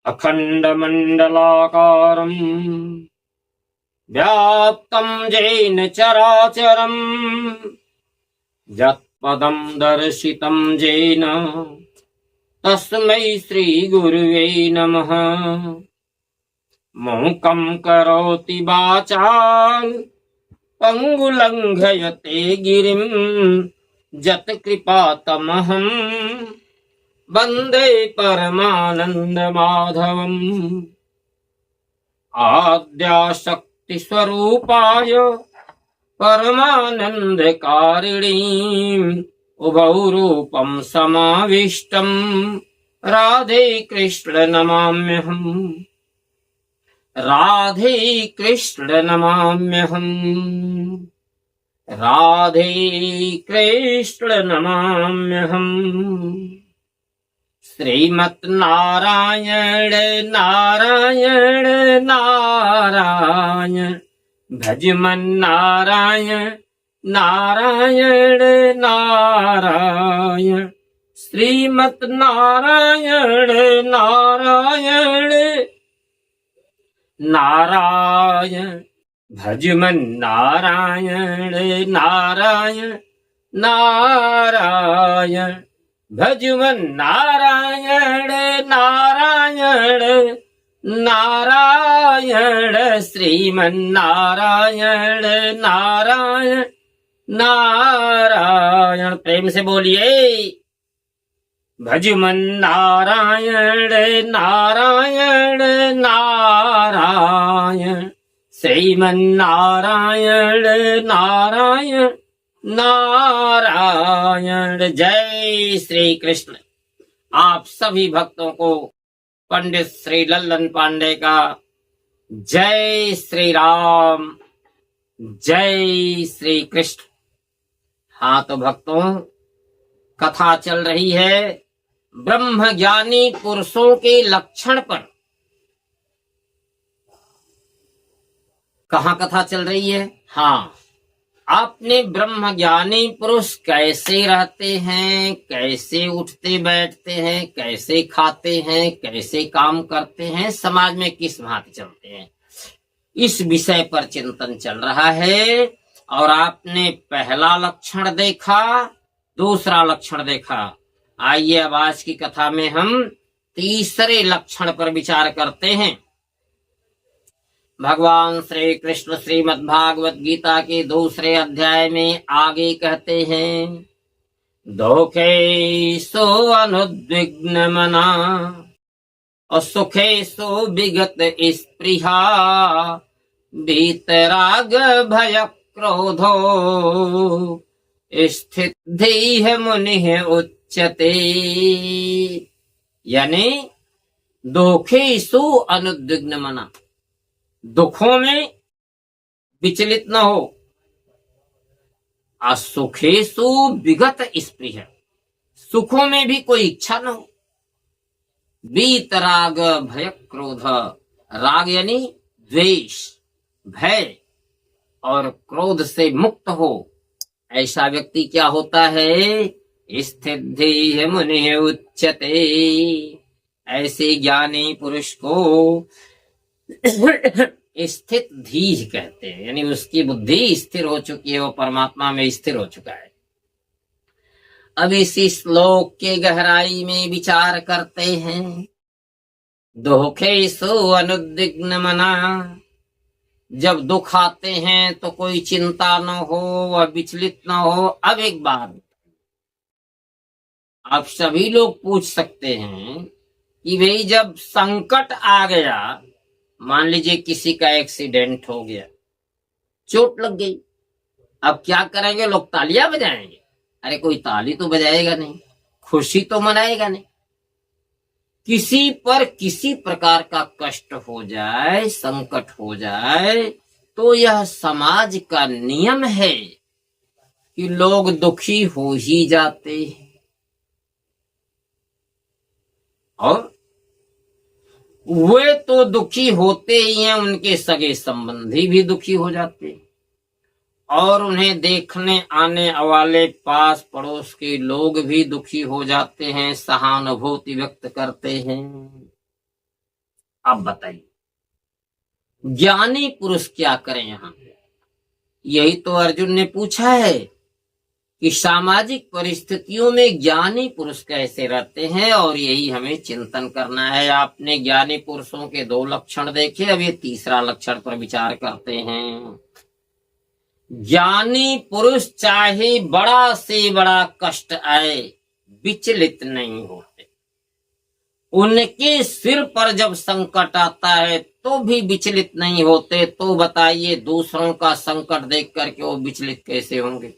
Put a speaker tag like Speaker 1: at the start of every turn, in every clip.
Speaker 1: अखण्डमण्डलाकारम् व्याप्तं येन चराचरम् यत्पदं दर्शितं येन तस्मै श्रीगुरुवे नमः। मूकं करोति वाचालं पङ्गुलङ्घयते गिरिं यत्कृपातमहं वन्दे परमानन्दमाधवम्। आद्याशक्तिस्वरूपाय परमानन्दकारिणीं उभौ रूपं समाविष्टं राधे कृष्ण नमाम्यहम्। राधे कृष्ण नमाम्यहम्। राधे कृष्ण नमाम्यहम्। श्रीमत् नारायण नारायण नारायण भजमन नारायण नारायण नारायण। श्रीमत् नारायण नारायण नारायण भजमन नारायण नारायण नारायण भजमन नारायण नारायण नारायण। श्रीमन्नारायण नारायण नारायण। प्रेम से बोलिए भजमन नारायण नारायण नारायण। श्रीमन्नारायण नारायण नारायण। जय श्री कृष्ण। आप सभी भक्तों को पंडित श्री लल्लन पांडे का जय श्री राम, जय श्री कृष्ण। हाँ तो भक्तों, कथा चल रही है ब्रह्म ज्ञानी पुरुषों के लक्षण पर। कहाँ कथा चल रही है? हाँ, आपने ब्रह्म ज्ञानी पुरुष कैसे रहते हैं, कैसे उठते बैठते हैं, कैसे खाते हैं, कैसे काम करते हैं, समाज में किस भांति चलते हैं, इस विषय पर चिंतन चल रहा है। और आपने पहला लक्षण देखा, दूसरा लक्षण देखा। आइए अब आज की कथा में हम तीसरे लक्षण पर विचार करते हैं। भगवान श्री कृष्ण श्रीमद् भागवत गीता के दूसरे अध्याय में आगे कहते हैं, दुखे सो अनुद्विग्न मना और सुखे सो विगत स्पृहा वीतराग भय क्रोधो स्थित धीह मुनि उच्यते। यानी दुखे सो अनुद्विग्न मना, दुखों में विचलित न हो। असुखेषु विगत स्पृह, सुखों में भी कोई इच्छा न हो। वीतराग भय क्रोध, राग यानी द्वेष, भय और क्रोध से मुक्त हो। ऐसा व्यक्ति क्या होता है? स्थिति मुनि उच्यते। ऐसे ज्ञानी पुरुष को स्थित धीर कहते हैं, यानी उसकी बुद्धि स्थिर हो चुकी है, वो परमात्मा में स्थिर हो चुका है। अब इसी श्लोक के गहराई में विचार करते हैं। दुखेषु अनुद्विग्न मना, जब दुख आते हैं तो कोई चिंता न हो, वह विचलित न हो। अब एक बात आप सभी लोग पूछ सकते हैं कि भाई जब संकट आ गया, मान लीजिए किसी का एक्सीडेंट हो गया, चोट लग गई, अब क्या करेंगे? लोग तालियां बजाएंगे? अरे कोई ताली तो बजाएगा नहीं, खुशी तो मनाएगा नहीं। किसी पर किसी प्रकार का कष्ट हो जाए, संकट हो जाए, तो यह समाज का नियम है कि लोग दुखी हो ही जाते हैं। और वे तो दुखी होते ही हैं, उनके सगे संबंधी भी दुखी हो जाते हैं, और उन्हें देखने आने वाले पास पड़ोस के लोग भी दुखी हो जाते हैं, सहानुभूति व्यक्त करते हैं। अब बताइए ज्ञानी पुरुष क्या करें यहां? यही तो अर्जुन ने पूछा है कि सामाजिक परिस्थितियों में ज्ञानी पुरुष कैसे रहते हैं, और यही हमें चिंतन करना है। आपने ज्ञानी पुरुषों के 2 लक्षण देखे, अब ये तीसरा लक्षण पर विचार करते हैं। ज्ञानी पुरुष चाहे बड़ा से बड़ा कष्ट आए विचलित नहीं होते। उनके सिर पर जब संकट आता है तो भी विचलित नहीं होते। तो बताइए दूसरों का संकट देख करके वो विचलित कैसे होंगे?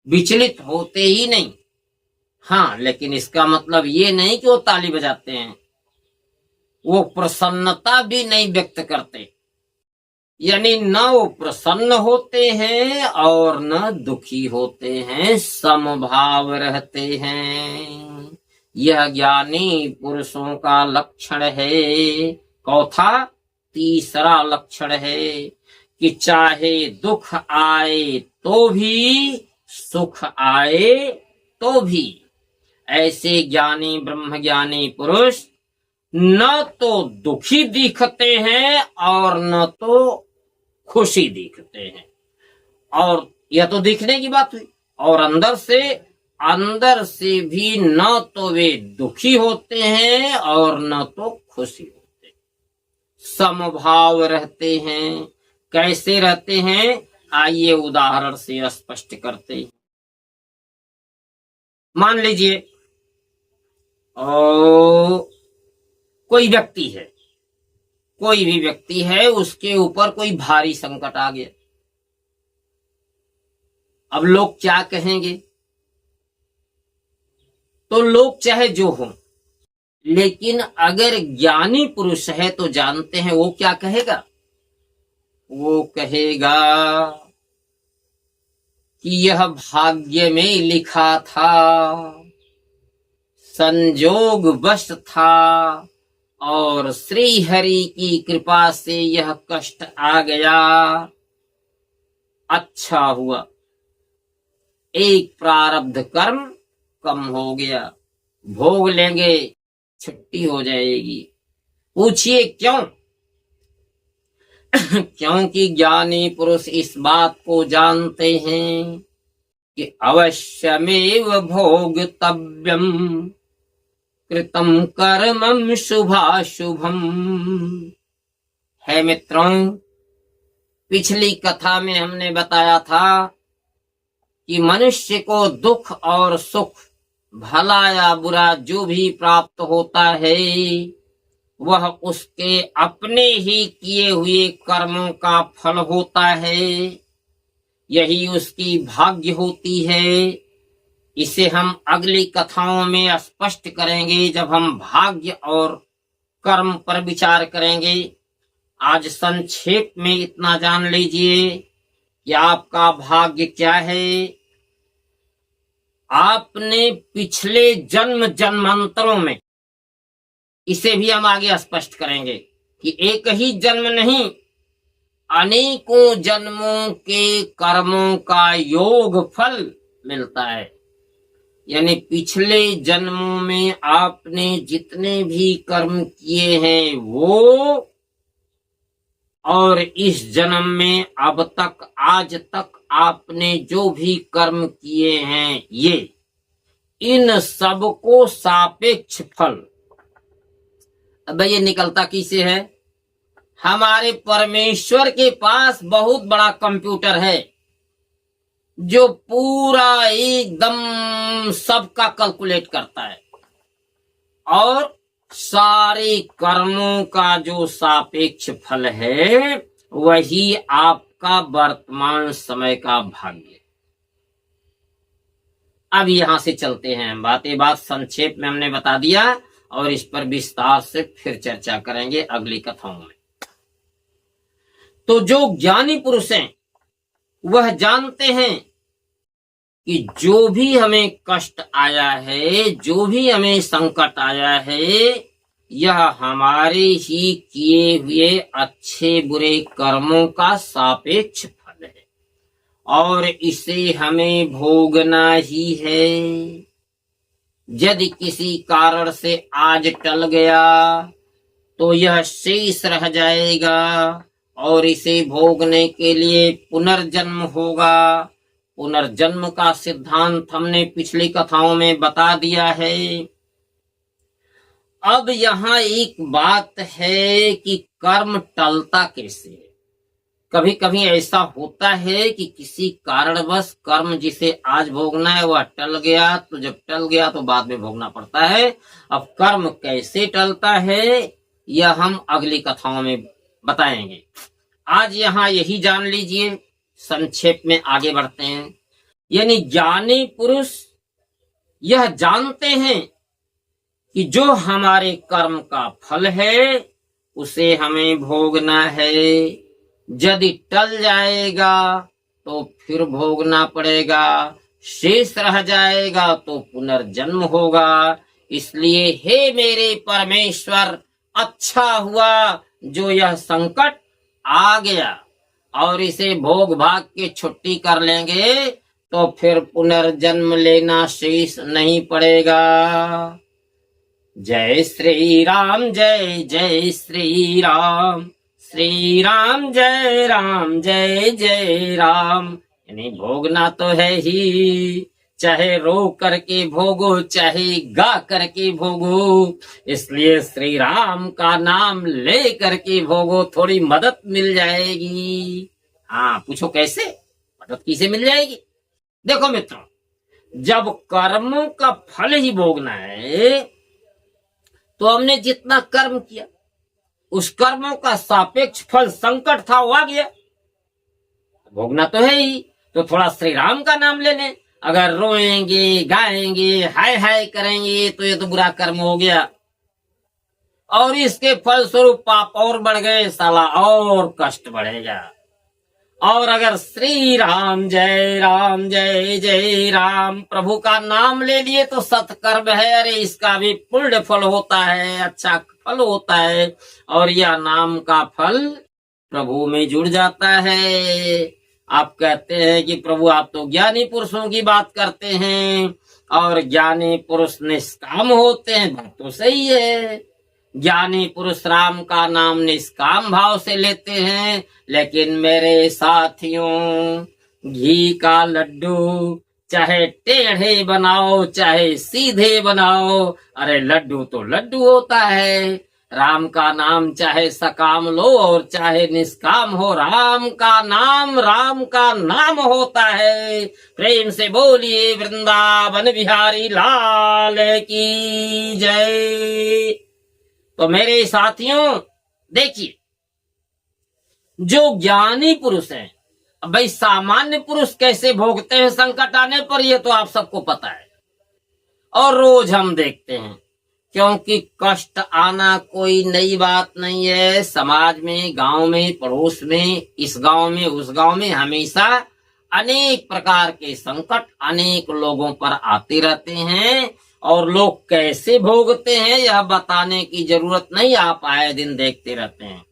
Speaker 1: विचलित होते ही नहीं। हाँ, लेकिन इसका मतलब ये नहीं कि वो ताली बजाते हैं, वो प्रसन्नता भी नहीं व्यक्त करते। यानी न वो प्रसन्न होते हैं और न दुखी होते हैं, समभाव रहते हैं। यह ज्ञानी पुरुषों का लक्षण है। चौथा तीसरा लक्षण है कि चाहे दुख आए तो भी, सुख आए तो भी, ऐसे ज्ञानी ब्रह्म ज्ञानी पुरुष न तो दुखी दिखते हैं और न तो खुशी दिखते हैं। और यह तो दिखने की बात हुई, और अंदर से भी न तो वे दुखी होते हैं और न तो खुशी होते, समभाव रहते हैं। कैसे रहते हैं? आइए उदाहरण से स्पष्ट करते हैं। मान लीजिए कोई व्यक्ति है, कोई भी व्यक्ति है, उसके ऊपर कोई भारी संकट आ गया। अब लोग क्या कहेंगे? तो लोग चाहे जो हो, लेकिन अगर ज्ञानी पुरुष है तो जानते हैं वो क्या कहेगा। वो कहेगा कि यह भाग्य में लिखा था, संजोग वश था, और श्री हरि की कृपा से यह कष्ट आ गया। अच्छा हुआ, एक प्रारब्ध कर्म कम हो गया, भोग लेंगे, छुट्टी हो जाएगी। पूछिए क्यों? क्योंकि ज्ञानी पुरुष इस बात को जानते हैं कि अवश्यमेव भोगतव्यम कृतम कर्मम शुभाशुभम। है मित्रों, पिछली कथा में हमने बताया था कि मनुष्य को दुख और सुख, भला या बुरा जो भी प्राप्त होता है, वह उसके अपने ही किए हुए कर्मों का फल होता है। यही उसकी भाग्य होती है। इसे हम अगली कथाओं में स्पष्ट करेंगे जब हम भाग्य और कर्म पर विचार करेंगे। आज संक्षेप में इतना जान लीजिए कि आपका भाग्य क्या है। आपने पिछले जन्म जन्मांतरों में, इसे भी हम आगे स्पष्ट करेंगे कि एक ही जन्म नहीं, अनेकों जन्मों के कर्मों का योग फल मिलता है। यानी पिछले जन्मों में आपने जितने भी कर्म किए हैं वो, और इस जन्म में अब तक आज तक आपने जो भी कर्म किए हैं, ये इन सबको सापेक्ष फल। अब ये निकलता किसे है? हमारे परमेश्वर के पास बहुत बड़ा कंप्यूटर है जो पूरा एकदम सबका कैलकुलेट करता है, और सारे कर्मों का जो सापेक्ष फल है वही आपका वर्तमान समय का भाग्य। अब यहां से चलते हैं, बात संक्षेप में हमने बता दिया और इस पर विस्तार से फिर चर्चा करेंगे अगली कथाओं में। तो जो ज्ञानी पुरुष हैं वह जानते हैं कि जो भी हमें कष्ट आया है, जो भी हमें संकट आया है, यह हमारे ही किए हुए अच्छे बुरे कर्मों का सापेक्ष फल है और इसे हमें भोगना ही है। यदि किसी कारण से आज टल गया तो यह शेष रह जाएगा और इसे भोगने के लिए पुनर्जन्म होगा। पुनर्जन्म का सिद्धांत हमने पिछली कथाओं में बता दिया है। अब यहाँ एक बात है कि कर्म टलता कैसे है। कभी कभी ऐसा होता है कि किसी कारणवश कर्म जिसे आज भोगना है वह टल गया, तो जब टल गया तो बाद में भोगना पड़ता है। अब कर्म कैसे टलता है यह हम अगली कथाओं में बताएंगे। आज यहाँ यही जान लीजिए, संक्षेप में आगे बढ़ते हैं। यानी ज्ञानी पुरुष यह जानते हैं कि जो हमारे कर्म का फल है उसे हमें भोगना है। यदि टल जाएगा तो फिर भोगना पड़ेगा, शेष रह जाएगा तो पुनर्जन्म होगा। इसलिए हे मेरे परमेश्वर, अच्छा हुआ जो यह संकट आ गया, और इसे भोग भाग के छुट्टी कर लेंगे तो फिर पुनर्जन्म लेना शेष नहीं पड़ेगा। जय श्री राम, जय जय श्री राम, श्री राम जय राम, जय जय राम। यानी भोगना तो है ही, चाहे रो करके भोगो चाहे गा करके भोगो। इसलिए श्री राम का नाम ले करके भोगो, थोड़ी मदद मिल जाएगी। हाँ, पूछो कैसे मदद किसे मिल जाएगी? देखो मित्रों, जब कर्मों का फल ही भोगना है तो हमने जितना कर्म किया उस कर्मों का सापेक्ष फल संकट था वो आ गया, भोगना तो है ही। तो थोड़ा श्री राम का नाम ले लें। अगर रोएंगे गाएंगे हाय हाय करेंगे तो ये तो बुरा कर्म हो गया, और इसके फल स्वरूप पाप और बढ़ गए, साला और कष्ट बढ़ेगा। और अगर श्री राम जय जय राम प्रभु का नाम ले लिए तो सत्कर्म है, अरे इसका भी पुण्य फल होता है, अच्छा फल होता है, और यह नाम का फल प्रभु में जुड़ जाता है। आप कहते हैं कि प्रभु आप तो ज्ञानी पुरुषों की बात करते हैं, और ज्ञानी पुरुष निष्काम होते हैं, बात तो सही है। ज्ञानी पुरुष राम का नाम निष्काम भाव से लेते हैं, लेकिन मेरे साथियों, घी का लड्डू चाहे टेढ़े बनाओ चाहे सीधे बनाओ, अरे लड्डू तो लड्डू होता है। राम का नाम चाहे सकाम लो और चाहे निष्काम हो, राम का नाम होता है। प्रेम से बोलिए वृंदावन बिहारी लाल की जय। तो मेरे साथियों देखिए, जो ज्ञानी पुरुष हैं, अब भाई सामान्य पुरुष कैसे भोगते हैं संकट आने पर, ये तो आप सबको पता है और रोज हम देखते हैं, क्योंकि कष्ट आना कोई नई बात नहीं है। समाज में, गांव में, पड़ोस में, इस गांव में, उस गांव में हमेशा अनेक प्रकार के संकट अनेक लोगों पर आते रहते हैं, और लोग कैसे भोगते हैं यह बताने की जरूरत नहीं, आप आए दिन देखते रहते हैं।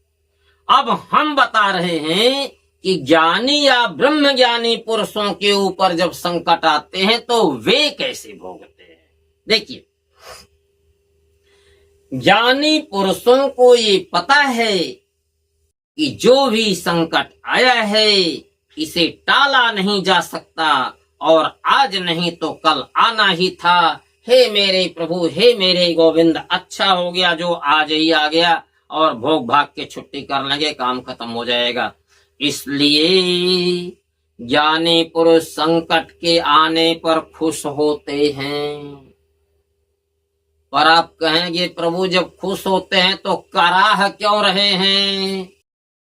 Speaker 1: अब हम बता रहे हैं कि ज्ञानी या ब्रह्म ज्ञानी पुरुषों के ऊपर जब संकट आते हैं तो वे कैसे भोगते हैं। देखिए, ज्ञानी पुरुषों को ये पता है कि जो भी संकट आया है इसे टाला नहीं जा सकता, और आज नहीं तो कल आना ही था। हे मेरे प्रभु, हे मेरे गोविंद, अच्छा हो गया जो आज ही आ गया, और भोग भाग के छुट्टी कर लेंगे, काम खत्म हो जाएगा। इसलिए ज्ञानी पुरुष संकट के आने पर खुश होते हैं। पर आप कहेंगे प्रभु जब खुश होते हैं तो कराह क्यों रहे हैं?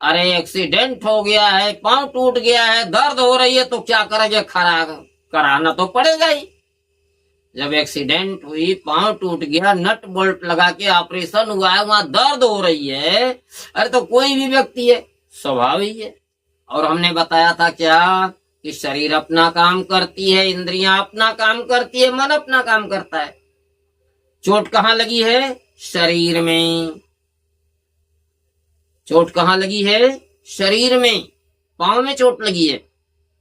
Speaker 1: अरे एक्सीडेंट हो गया है, पांव टूट गया है, दर्द हो रही है, तो क्या करेंगे? कराना तो पड़ेगा ही। जब एक्सीडेंट हुई, पांव टूट गया, नट बोल्ट लगा के ऑपरेशन हुआ है, वहां दर्द हो रही है, अरे तो कोई भी व्यक्ति है, स्वभाव ही है। और हमने बताया था क्या कि शरीर अपना काम करती है, इंद्रियां अपना काम करती है, मन अपना काम करता है। चोट कहाँ लगी है? शरीर में। चोट कहाँ लगी है? शरीर में। पांव में चोट लगी है,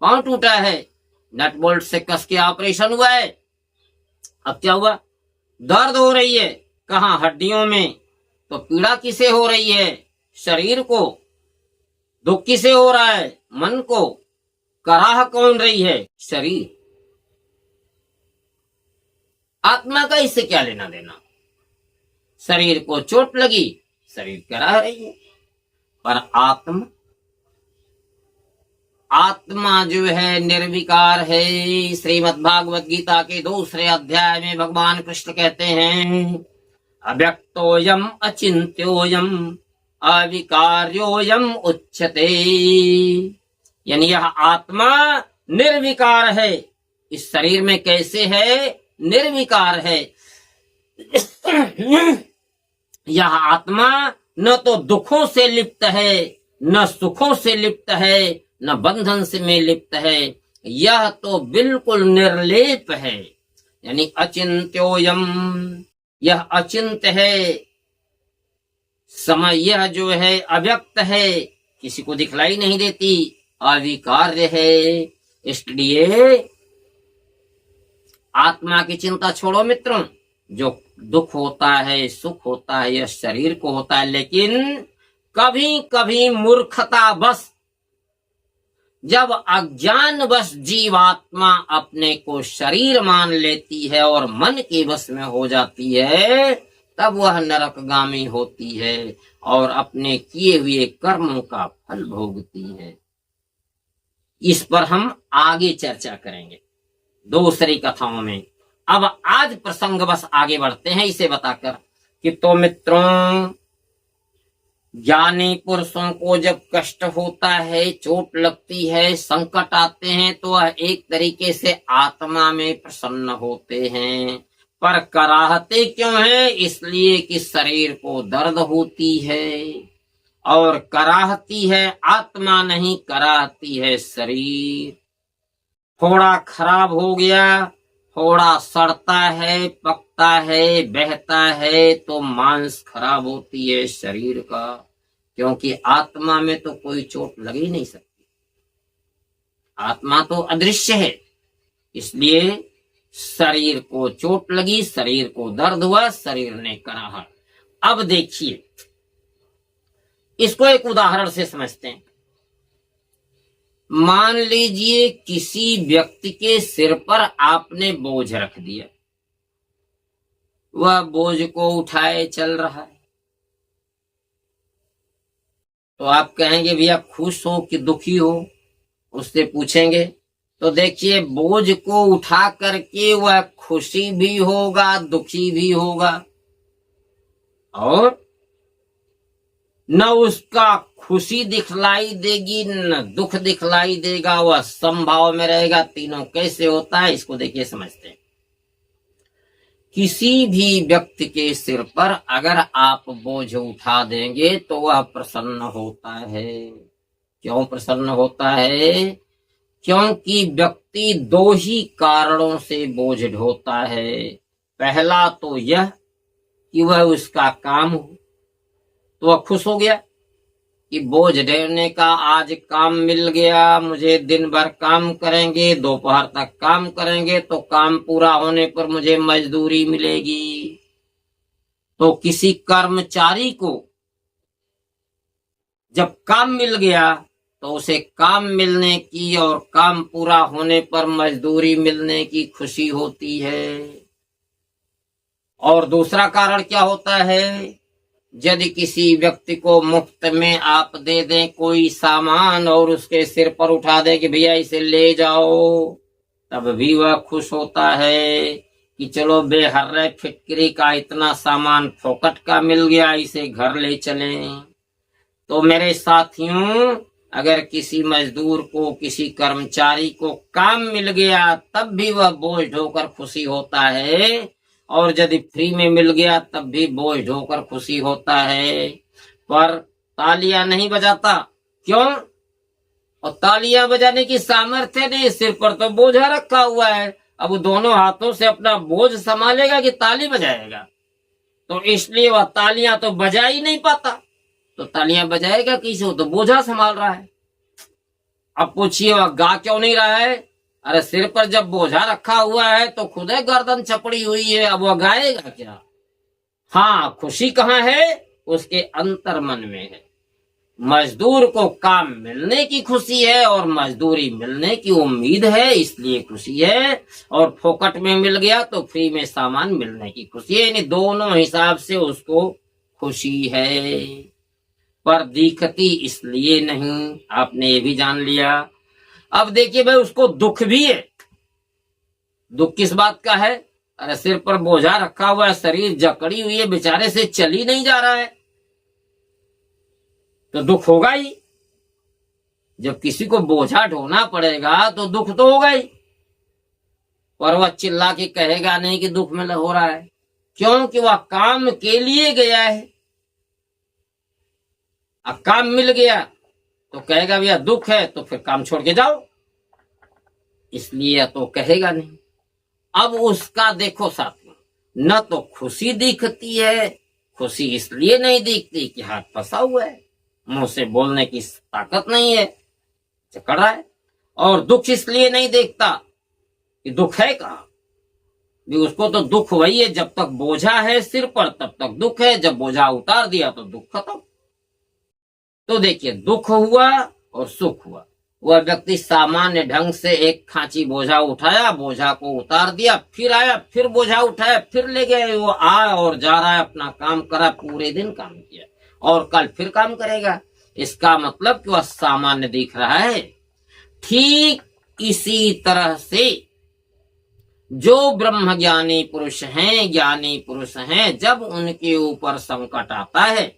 Speaker 1: पांव टूटा है, नट बोल्ट से कस के ऑपरेशन हुआ है। अब क्या हुआ? दर्द हो रही है, कहाँ? हड्डियों में। तो पीड़ा किसे हो रही है? शरीर को। दुख किसे हो रहा है? मन को। कराह कौन रही है? शरीर। आत्मा का इससे क्या लेना देना? शरीर को चोट लगी, शरीर कराह रही है, पर आत्मा जो है निर्विकार है। श्रीमद् भागवत गीता के 2 अध्याय में भगवान कृष्ण कहते हैं, अव्यक्तोयम अचिंत्योयम अविकार्योयम उच्यते। यानी यह आत्मा निर्विकार है। इस शरीर में कैसे है? निर्विकार है। यह आत्मा न तो दुखों से लिप्त है, न सुखों से लिप्त है, न बंधन से में लिप्त है। यह तो बिल्कुल निर्लेप है। यानी अचिंत्योयम, यह अचिंत है। समय यह जो है अव्यक्त है, किसी को दिखलाई नहीं देती, अविकार्य है। इसलिए आत्मा की चिंता छोड़ो मित्रों। जो दुख होता है, सुख होता है, यह शरीर को होता है। लेकिन कभी कभी मूर्खता बस, जब अज्ञान बस जीवात्मा अपने को शरीर मान लेती है और मन के बस में हो जाती है, तब वह नरकगामी होती है और अपने किए हुए कर्मों का फल भोगती है। इस पर हम आगे चर्चा करेंगे दूसरी कथाओं में। अब आज प्रसंग बस आगे बढ़ते हैं इसे बताकर कि तो मित्रों, ज्ञानी पुरुषों को जब कष्ट होता है, चोट लगती है, संकट आते हैं, तो वह एक तरीके से आत्मा में प्रसन्न होते हैं। पर कराहते क्यों है? इसलिए कि शरीर को दर्द होती है, और कराहती है आत्मा नहीं, कराहती है शरीर। थोड़ा खराब हो गया, थोड़ा सड़ता है, पकता है, बहता है, तो मांस खराब होती है शरीर का, क्योंकि आत्मा में तो कोई चोट लग ही नहीं सकती। आत्मा तो अदृश्य है। इसलिए शरीर को चोट लगी, शरीर को दर्द हुआ, शरीर ने कराहा। अब देखिए, इसको एक उदाहरण से समझते हैं। मान लीजिए किसी व्यक्ति के सिर पर आपने बोझ रख दिया, वह बोझ को उठाए चल रहा है, तो आप कहेंगे भैया खुश हो कि दुखी हो? उससे पूछेंगे तो देखिए, बोझ को उठा करके वह खुशी भी होगा, दुखी भी होगा, और न उसका खुशी दिखलाई देगी न दुख दिखलाई देगा, वह समभाव में रहेगा। तीनों कैसे होता है इसको देखिए, समझते हैं। किसी भी व्यक्ति के सिर पर अगर आप बोझ उठा देंगे तो वह प्रसन्न होता है। क्यों प्रसन्न होता है? क्योंकि व्यक्ति 2 ही कारणों से बोझ ढोता है। पहला तो यह कि वह उसका काम हो, तो वह खुश हो गया कि बोझ ढेरने का आज काम मिल गया, मुझे दिन भर काम करेंगे, दोपहर तक काम करेंगे, तो काम पूरा होने पर मुझे मजदूरी मिलेगी। तो किसी कर्मचारी को जब काम मिल गया तो उसे काम मिलने की और काम पूरा होने पर मजदूरी मिलने की खुशी होती है। और दूसरा कारण क्या होता है? यदि किसी व्यक्ति को मुफ्त में आप दे दें कोई सामान और उसके सिर पर उठा दे कि भैया इसे ले जाओ, तब भी वह खुश होता है कि चलो बेहर्रे फिक्री का इतना सामान फोकट का मिल गया, इसे घर ले चलें। तो मेरे साथियों, अगर किसी मजदूर को, किसी कर्मचारी को काम मिल गया तब भी वह बोझ ढोकर खुशी होता है, और यदि फ्री में मिल गया तब भी बोझ ढोकर खुशी होता है। पर तालियां नहीं बजाता। क्यों? और तालियां बजाने की सामर्थ्य नहीं, सिर पर तो बोझा रखा हुआ है। अब वो दोनों हाथों से अपना बोझ संभालेगा कि ताली बजाएगा? तो इसलिए वह तालियां तो बजा ही नहीं पाता। तो तालियां बजाएगा कैसे? वो तो बोझा संभाल रहा है। अब पूछिए वह गा क्यों नहीं रहा है? अरे सिर पर जब बोझा रखा हुआ है तो खुदे गर्दन चपड़ी हुई है, अब वह गाएगा क्या? हाँ, खुशी कहाँ है? उसके अंतर मन में है। मजदूर को काम मिलने की खुशी है और मजदूरी मिलने की उम्मीद है, इसलिए खुशी है। और फोकट में मिल गया तो फ्री में सामान मिलने की खुशी है। यानी दोनों हिसाब से उसको खुशी है, पर दिखती इसलिए नहीं। आपने ये भी जान लिया। अब देखिए भाई, उसको दुख भी है। दुख किस बात का है? अरे सिर पर बोझा रखा हुआ है, शरीर जकड़ी हुई है, बेचारे से चल ही नहीं जा रहा है, तो दुख होगा ही। जब किसी को बोझा ढोना पड़ेगा तो दुख तो होगा ही, पर वह चिल्ला के कहेगा नहीं कि दुख में हो रहा है, क्योंकि वह काम के लिए गया है। अब काम मिल गया तो कहेगा भैया दुख है, तो फिर काम छोड़ के जाओ, इसलिए तो कहेगा नहीं। अब उसका देखो साथियों, न तो खुशी दिखती है, खुशी इसलिए नहीं दिखती कि हाथ फंसा हुआ है, मुंह से बोलने की ताकत नहीं है, चकड़ रहा है। और दुख इसलिए नहीं देखता कि दुख है कहाँ, भी उसको तो दुख वही है जब तक बोझा है सिर पर, तब तक दुख है, जब बोझा उतार दिया तो दुख खत्म। तो देखिए, दुख हुआ और सुख हुआ। वह व्यक्ति सामान्य ढंग से एक खांची बोझा उठाया, बोझा को उतार दिया, फिर आया, फिर बोझा उठाया, फिर ले गए। वो आया और जा रहा है, अपना काम करा, पूरे दिन काम किया और कल फिर काम करेगा। इसका मतलब कि वह सामान्य दिख रहा है। ठीक इसी तरह से जो ब्रह्म ज्ञानी पुरुष हैं, ज्ञानी पुरुष हैं, जब उनके ऊपर संकट आता है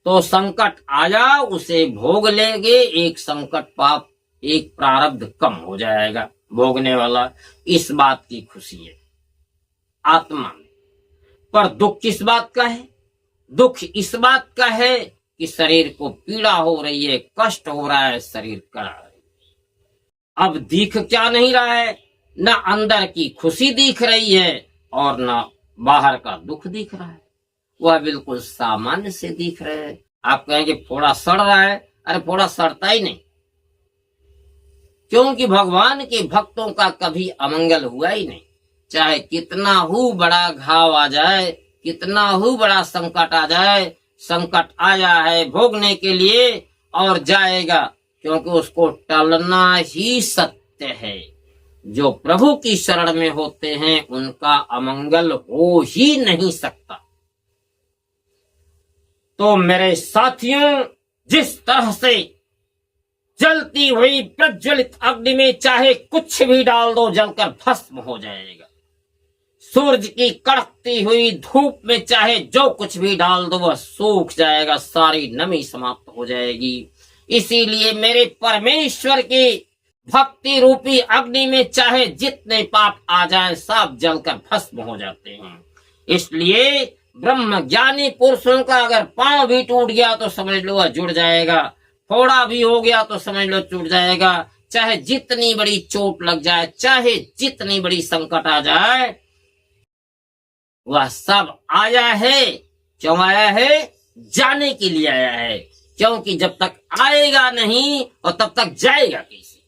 Speaker 1: तो संकट आया, उसे भोग लेंगे। एक संकट पाप, एक प्रारब्ध कम हो जाएगा भोगने वाला, इस बात की खुशी है आत्मा में। पर दुख किस बात का है? दुख इस बात का है कि शरीर को पीड़ा हो रही है, कष्ट हो रहा है, शरीर करा रही है। अब दिख क्या नहीं रहा है? न अंदर की खुशी दिख रही है और न बाहर का दुख दिख रहा है, वह बिल्कुल सामान्य से दिख रहे हैं। आप कहेंगे फोड़ा सड़ रहा है, अरे फोड़ा सड़ता ही नहीं, क्योंकि भगवान के भक्तों का कभी अमंगल हुआ ही नहीं। चाहे कितना ही बड़ा घाव आ जाए, कितना ही बड़ा संकट आ जाए, संकट आया है भोगने के लिए और जाएगा, क्योंकि उसको टलना ही सत्य है। जो प्रभु की शरण में होते हैं उनका अमंगल हो ही नहीं सकता। तो मेरे साथियों, जिस तरह से जलती हुई प्रज्वलित अग्नि में चाहे कुछ भी डाल दो जलकर भस्म हो जाएगा, सूरज की कड़कती हुई धूप में चाहे जो कुछ भी डाल दो वह सूख जाएगा, सारी नमी समाप्त हो जाएगी। इसीलिए मेरे परमेश्वर की भक्ति रूपी अग्नि में चाहे जितने पाप आ जाएं सब जलकर भस्म हो जाते हैं। इसलिए ब्रह्म ज्ञानी पुरुषों का अगर पांव भी टूट गया तो समझ लो वह जुड़ जाएगा, फोड़ा भी हो गया तो समझ लो टूट जाएगा। चाहे जितनी बड़ी चोट लग जाए, चाहे जितनी बड़ी संकट आ जाए, वह सब आया है। क्यों आया है? जाने के लिए आया है, क्योंकि जब तक आएगा नहीं और तब तक जाएगा कैसे?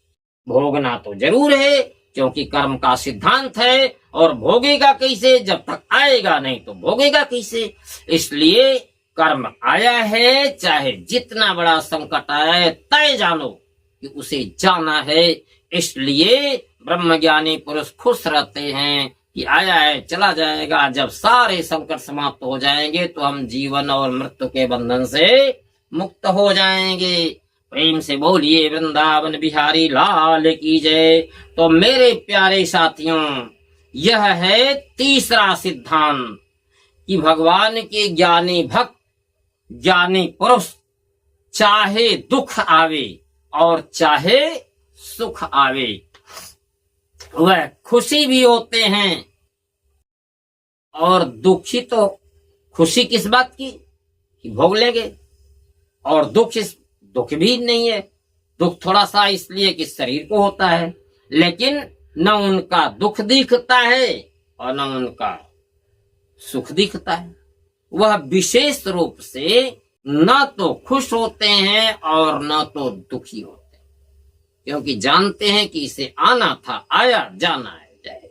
Speaker 1: भोगना तो जरूर है, क्योंकि कर्म का सिद्धांत है, और भोगेगा कैसे? जब तक आएगा नहीं तो भोगेगा कैसे? इसलिए कर्म आया है, चाहे जितना बड़ा संकट आया है, तय जानो कि उसे जाना है। इसलिए ब्रह्मज्ञानी पुरुष खुश रहते हैं कि आया है चला जाएगा। जब सारे संकट समाप्त हो जाएंगे तो हम जीवन और मृत्यु के बंधन से मुक्त हो जाएंगे। प्रेम से बोलिए वृंदावन बिहारी लाल की जय। तो मेरे प्यारे साथियों, यह है तीसरा सिद्धांत कि भगवान के ज्ञानी भक्त, ज्ञानी पुरुष, चाहे दुख आवे और चाहे सुख आवे, वह खुशी भी होते हैं। और दुखी तो खुशी किस बात की कि भोग लेंगे, और दुख भी नहीं है। दुख थोड़ा सा इसलिए कि शरीर को होता है, लेकिन न उनका दुख दिखता है और न उनका सुख दिखता है। वह विशेष रूप से न तो खुश होते हैं और न तो दुखी होते हैं, क्योंकि जानते हैं कि इसे आना था, आया, जाना है, जाए।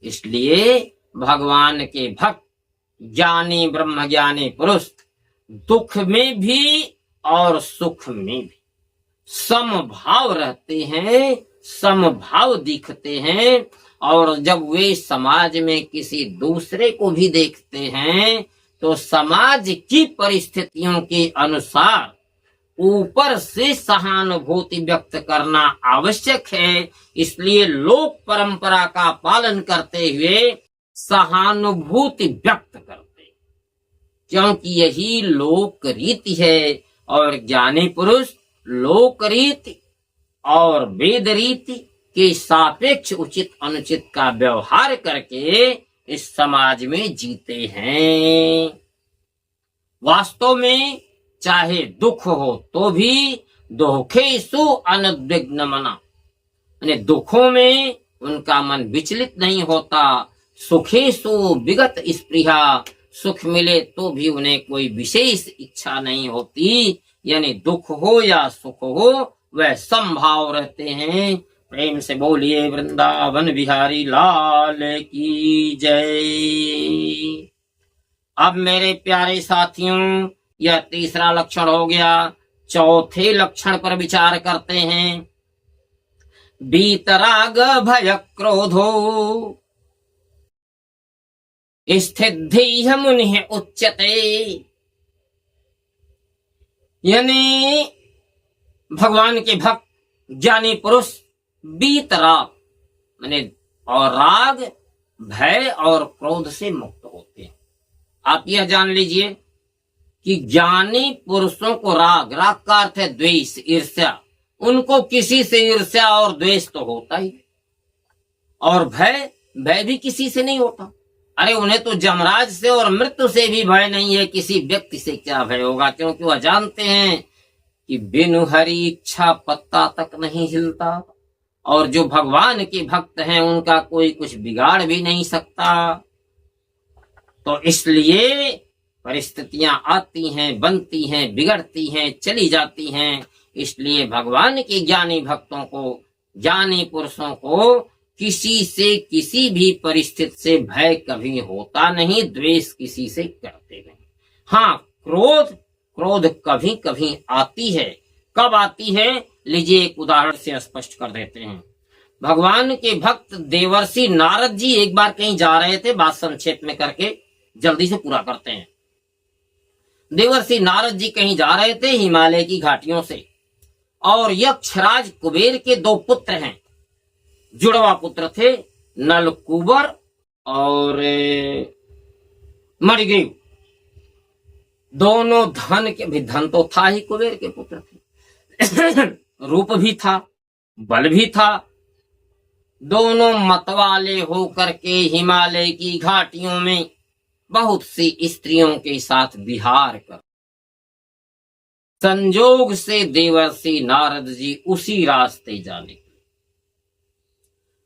Speaker 1: इसलिए भगवान के भक्त ज्ञानी ब्रह्म ज्ञानी पुरुष दुख में भी और सुख में भी समभाव रहते हैं, समभाव दिखते हैं। और जब वे समाज में किसी दूसरे को भी देखते हैं तो समाज की परिस्थितियों के अनुसार ऊपर से सहानुभूति व्यक्त करना आवश्यक है। इसलिए लोक परंपरा का पालन करते हुए सहानुभूति व्यक्त करते, क्योंकि यही लोक रीति है। और ज्ञानी पुरुष लोक रीति और वेद रीति के सापेक्ष उचित अनुचित का व्यवहार करके इस समाज में जीते हैं। वास्तव में चाहे दुख हो तो भी दुखेषु अनुद्विग्न मना, यानी दुखों में उनका मन विचलित नहीं होता। सुखेषु विगत स्पृहा, सुख मिले तो भी उन्हें कोई विशेष इच्छा नहीं होती। यानी दुख हो या सुख हो वह समभाव रहते हैं। प्रेम से बोलिए वृंदावन बिहारी लाल की जय। अब मेरे प्यारे साथियों, यह तीसरा लक्षण हो गया। चौथे लक्षण पर विचार करते हैं। बीतराग भय क्रोधो स्थितिः मुनिः उच्यते, यानी भगवान के भक्त ज्ञानी पुरुष बीतराग माने और राग भय और क्रोध से मुक्त होते हैं। आप यह जान लीजिए कि ज्ञानी पुरुषों को राग का अर्थ है द्वेष, ईर्ष्या, उनको किसी से ईर्ष्या और द्वेष तो होता ही। और भय भी किसी से नहीं होता। अरे उन्हें तो जमराज से और मृत्यु से भी भय नहीं है, किसी व्यक्ति से क्या भय होगा, क्योंकि वह जानते हैं कि बिनु हरि इच्छा पत्ता तक नहीं हिलता। और जो भगवान के भक्त हैं उनका कोई कुछ बिगाड़ भी नहीं सकता। तो इसलिए परिस्थितियां आती हैं, बनती हैं, बिगड़ती हैं, चली जाती हैं। इसलिए भगवान के ज्ञानी भक्तों को, ज्ञानी पुरुषों को किसी से किसी भी परिस्थिति से भय कभी होता नहीं, द्वेष किसी से करते नहीं। हाँ, क्रोध कभी कभी आती है। कब आती है, लीजिए एक उदाहरण से स्पष्ट कर देते हैं। भगवान के भक्त देवर्षि नारद जी एक बार कहीं जा रहे थे, बात संक्षेप में करके जल्दी से पूरा करते हैं। देवर्षि नारद जी कहीं जा रहे थे हिमालय की घाटियों से, और यक्षराज कुबेर के दो पुत्र हैं, जुड़वा पुत्र थे, नलकुबर और मणिग्रीव। दोनों धन के भी, धन तो था ही, कुबेर के पुत्र थे रूप भी था, बल भी था। दोनों मतवाले होकर के हिमालय की घाटियों में बहुत सी स्त्रियों के साथ विहार कर, संजोग से देवर्षि नारद जी उसी रास्ते जाने।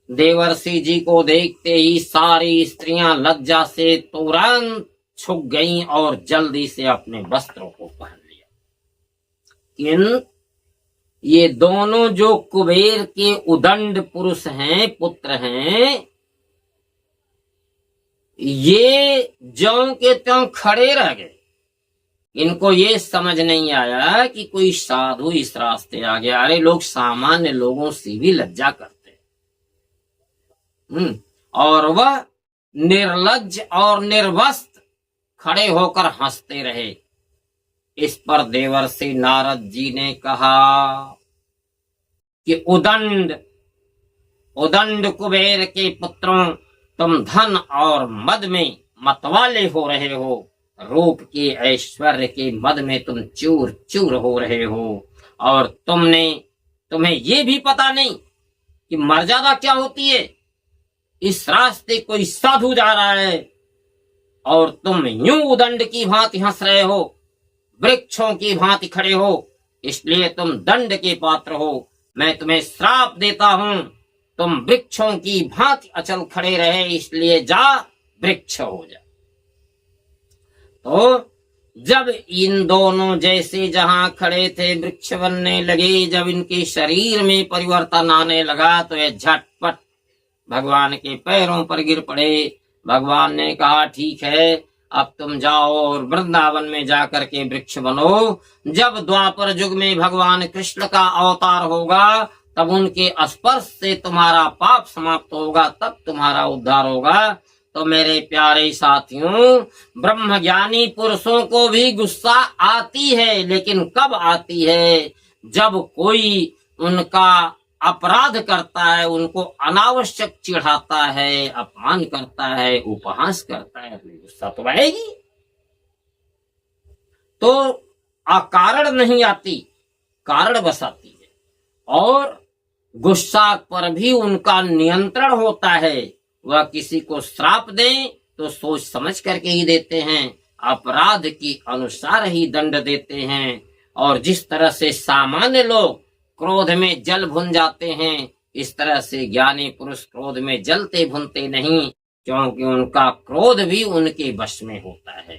Speaker 1: देवर्षि जी को देखते ही सारी स्त्रियां लज्जा से तुरंत छुप गईं और जल्दी से अपने वस्त्रों को पहन लिया। किंतु ये दोनों जो कुबेर के उदंड पुरुष हैं, पुत्र हैं, ये ज्यों के त्यों खड़े रह गए। इनको ये समझ नहीं आया कि कोई साधु इस रास्ते आ गया। अरे लोग सामान्य लोगों से भी लज्जा करते, और वह निर्लज्ज और निर्वस्त्र खड़े होकर हंसते रहे। इस पर देवर्षि नारद जी ने कहा कि उदंड कुबेर के पुत्रों, तुम धन और मद में मतवाले हो रहे हो, रूप के ऐश्वर्य के मद में तुम चूर चूर हो रहे हो, और तुम्हें ये भी पता नहीं कि मर्यादा क्या होती है। इस रास्ते कोई साधु जा रहा है और तुम यूं उदंड की भांति हंस रहे हो, वृक्षों की भांति खड़े हो, इसलिए तुम दंड के पात्र हो। मैं तुम्हें श्राप देता हूं, तुम वृक्षों की भांति अचल खड़े रहे, इसलिए जा वृक्ष हो जा। तो जब इन दोनों जैसे जहां खड़े थे वृक्ष बनने लगे, जब इनके शरीर में परिवर्तन आने लगा, तो ये झटपट भगवान के पैरों पर गिर पड़े। भगवान ने कहा ठीक है, अब तुम जाओ और वृंदावन में जाकर के वृक्ष बनो। जब द्वापर युग में भगवान कृष्ण का अवतार होगा तब उनके स्पर्श से तुम्हारा पाप समाप्त होगा, तब तुम्हारा उद्धार होगा। तो मेरे प्यारे साथियों, ब्रह्म ज्ञानी पुरुषों को भी गुस्सा आती है, लेकिन कब आती है? जब कोई उनका अपराध करता है, उनको अनावश्यक चिढ़ाता है, अपमान करता है, उपहास करता है, गुस्सा तो आएगी। तो अकारण नहीं आती, कारण बस आती है। और गुस्सा पर भी उनका नियंत्रण होता है। वह किसी को श्राप दें तो सोच समझ करके ही देते हैं, अपराध की अनुसार ही दंड देते हैं। और जिस तरह से सामान्य लोग क्रोध में जल भुन जाते हैं, इस तरह से ज्ञानी पुरुष क्रोध में जलते भुनते नहीं, क्योंकि उनका क्रोध भी उनके वश में होता है।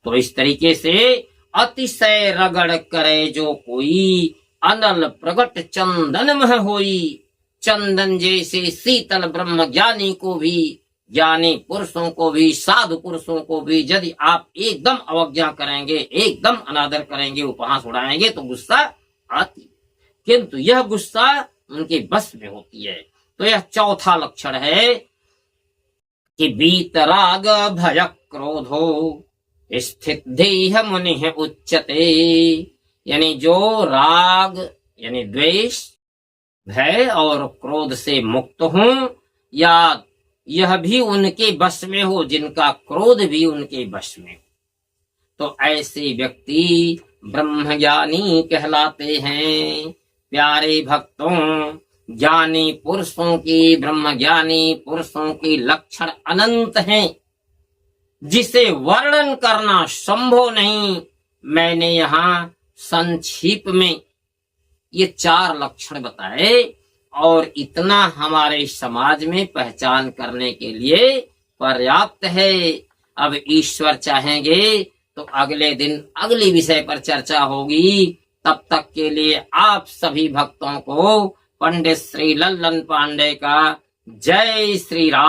Speaker 1: तो इस तरीके से अतिशय रगड़ करे जो कोई, अनल प्रगट चंदन मह होई। चंदन जैसे शीतल ब्रह्म ज्ञानी को भी, ज्ञानी पुरुषों को भी, साधु पुरुषों को भी यदि आप एकदम अवज्ञा करेंगे, एकदम अनादर करेंगे, उपहास उड़ाएंगे तो गुस्सा आती, किंतु यह गुस्सा उनके बस में होती है। तो यह चौथा लक्षण है कि बीतराग भय क्रोधो स्थित देह मुनि उच्चते। यानी जो राग यानी द्वेष, भय और क्रोध से मुक्त हों, या यह भी उनके वश में हो, जिनका क्रोध भी उनके वश में हो, तो ऐसे व्यक्ति ब्रह्मज्ञानी कहलाते हैं। प्यारे भक्तों, ज्ञानी पुरुषों की, ब्रह्मज्ञानी पुरुषों की लक्षण अनंत हैं, जिसे वर्णन करना संभव नहीं। मैंने यहाँ संक्षिप्त में ये 4 लक्षण बताए, और इतना हमारे समाज में पहचान करने के लिए पर्याप्त है। अब ईश्वर चाहेंगे तो अगले दिन अगली विषय पर चर्चा होगी। तब तक के लिए आप सभी भक्तों को पंडित श्री लल्लन पांडे का जय श्री राम।